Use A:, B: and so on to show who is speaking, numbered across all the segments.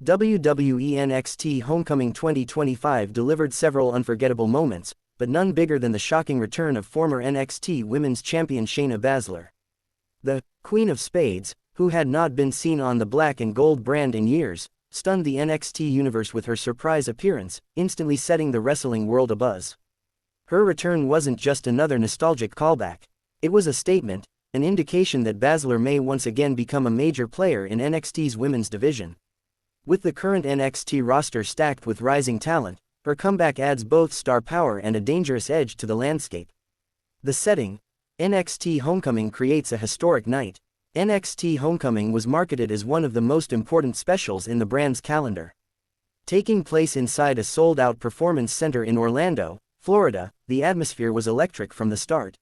A: WWE NXT Homecoming 2025 delivered several unforgettable moments, but none bigger than the shocking return of former NXT Women's Champion Shayna Baszler. The Queen of Spades, who had not been seen on the black and gold brand in years, stunned the NXT Universe with her surprise appearance, instantly setting the wrestling world abuzz. Her return wasn't just another nostalgic callback. It was a statement, an indication that Basler may once again become a major player in NXT's women's division. With the current NXT roster stacked with rising talent, her comeback adds both star power and a dangerous edge to the landscape. The setting: NXT Homecoming creates a historic night. NXT Homecoming was marketed as one of the most important specials in the brand's calendar. Taking place inside a sold-out performance center in Orlando, Florida, the atmosphere was electric from the start.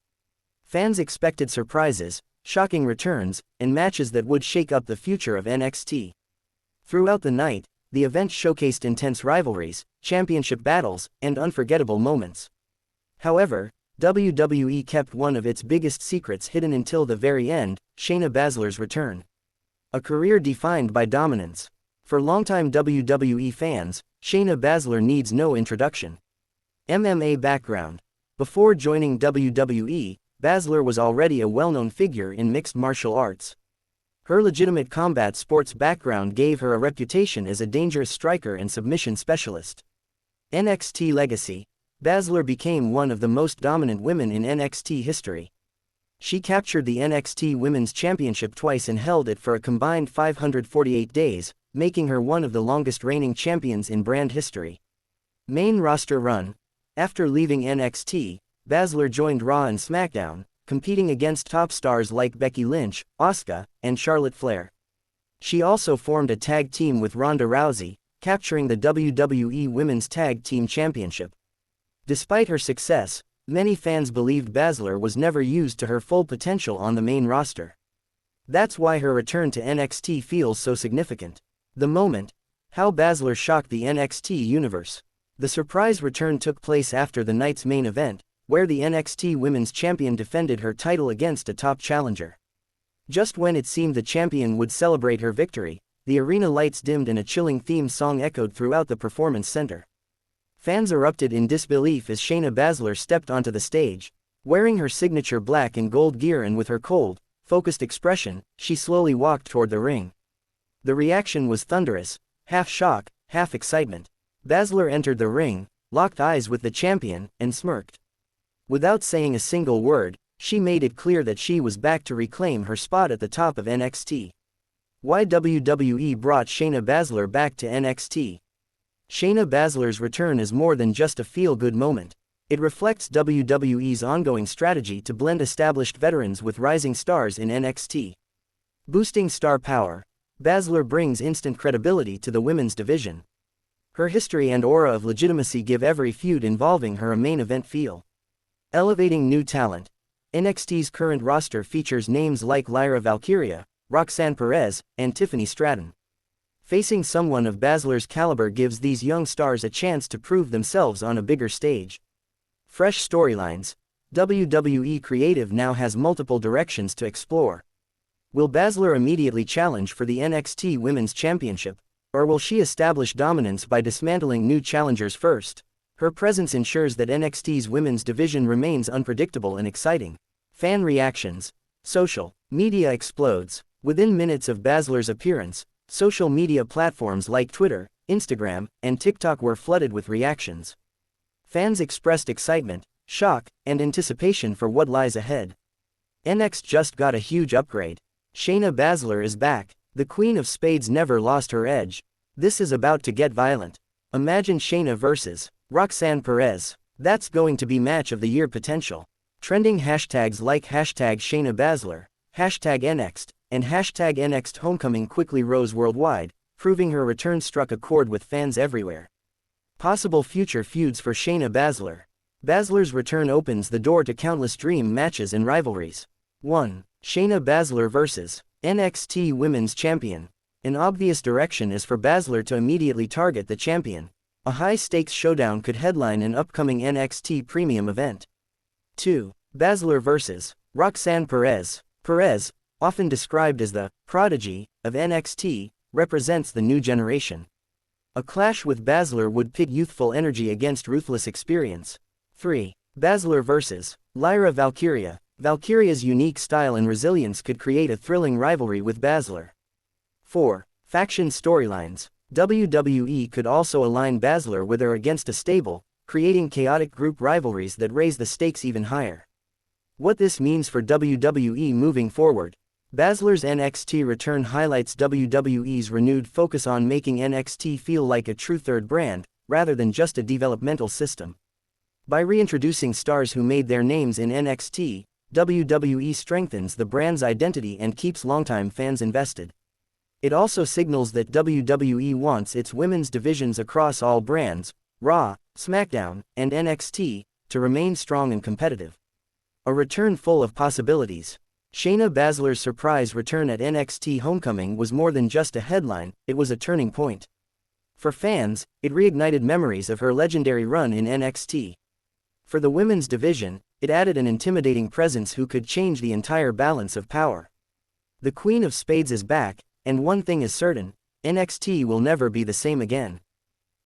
A: Fans expected surprises, shocking returns, and matches that would shake up the future of NXT. Throughout the night, the event showcased intense rivalries, championship battles, and unforgettable moments. However, WWE kept one of its biggest secrets hidden until the very end: Shayna Baszler's return. A career defined by dominance. For longtime WWE fans, Shayna Baszler needs no introduction. MMA background. Before joining WWE, Baszler was already a well-known figure in mixed martial arts. Her legitimate combat sports background gave her a reputation as a dangerous striker and submission specialist. NXT legacy. Baszler became one of the most dominant women in NXT history. She captured the NXT Women's Championship twice and held it for a combined 548 days, making her one of the longest-reigning champions in brand history. Main roster run. After leaving NXT, Baszler joined Raw and SmackDown, competing against top stars like Becky Lynch, Asuka, and Charlotte Flair. She also formed a tag team with Ronda Rousey, capturing the WWE Women's Tag Team Championship. Despite her success, many fans believed Baszler was never used to her full potential on the main roster. That's why her return to NXT feels so significant. The moment: how Baszler shocked the NXT Universe. The surprise return took place after the night's main event, where the NXT Women's Champion defended her title against a top challenger. Just when it seemed the champion would celebrate her victory, the arena lights dimmed and a chilling theme song echoed throughout the performance center. Fans erupted in disbelief as Shayna Baszler stepped onto the stage. Wearing her signature black and gold gear and with her cold, focused expression, she slowly walked toward the ring. The reaction was thunderous, half shock, half excitement. Baszler entered the ring, locked eyes with the champion, and smirked. Without saying a single word, she made it clear that she was back to reclaim her spot at the top of NXT. Why WWE brought Shayna Baszler back to NXT? Shayna Baszler's return is more than just a feel-good moment. It reflects WWE's ongoing strategy to blend established veterans with rising stars in NXT. Boosting star power. Baszler brings instant credibility to the women's division. Her history and aura of legitimacy give every feud involving her a main event feel. Elevating new talent. NXT's current roster features names like Lyra Valkyria, Roxanne Perez, and Tiffany Stratton. Facing someone of Baszler's caliber gives these young stars a chance to prove themselves on a bigger stage. Fresh storylines. WWE Creative now has multiple directions to explore. Will Baszler immediately challenge for the NXT Women's Championship, or will she establish dominance by dismantling new challengers first? Her presence ensures that NXT's women's division remains unpredictable and exciting. Fan reactions. Social media explodes. Within minutes of Baszler's appearance, social media platforms like Twitter, Instagram, and TikTok were flooded with reactions. Fans expressed excitement, shock, and anticipation for what lies ahead. NXT just got a huge upgrade. Shayna Baszler is back. The Queen of Spades never lost her edge. This is about to get violent. Imagine Shayna versus Roxanne Perez. That's going to be match of the year potential. Trending hashtags like hashtag Shayna Baszler, hashtag NXT, and hashtag NXT Homecoming quickly rose worldwide, proving her return struck a chord with fans everywhere. Possible future feuds for Shayna Baszler. Baszler's return opens the door to countless dream matches and rivalries. 1. Shayna Baszler vs. NXT Women's Champion. An obvious direction is for Baszler to immediately target the champion. A high-stakes showdown could headline an upcoming NXT premium event. 2. Baszler vs. Roxanne Perez. Perez, often described as the prodigy of NXT, represents the new generation. A clash with Basler would pit youthful energy against ruthless experience. 3. Basler vs. Lyra Valkyria. Valkyria's unique style and resilience could create a thrilling rivalry with Basler. 4. Faction storylines. WWE could also align Basler with or against a stable, creating chaotic group rivalries that raise the stakes even higher. What this means for WWE moving forward. Basler's NXT return highlights WWE's renewed focus on making NXT feel like a true third brand, rather than just a developmental system. By reintroducing stars who made their names in NXT, WWE strengthens the brand's identity and keeps longtime fans invested. It also signals that WWE wants its women's divisions across all brands, Raw, SmackDown, and NXT, to remain strong and competitive. A return full of possibilities. Shayna Baszler's surprise return at NXT Homecoming was more than just a headline, it was a turning point. For fans, it reignited memories of her legendary run in NXT. For the women's division, it added an intimidating presence who could change the entire balance of power. The Queen of Spades is back, and one thing is certain, NXT will never be the same again.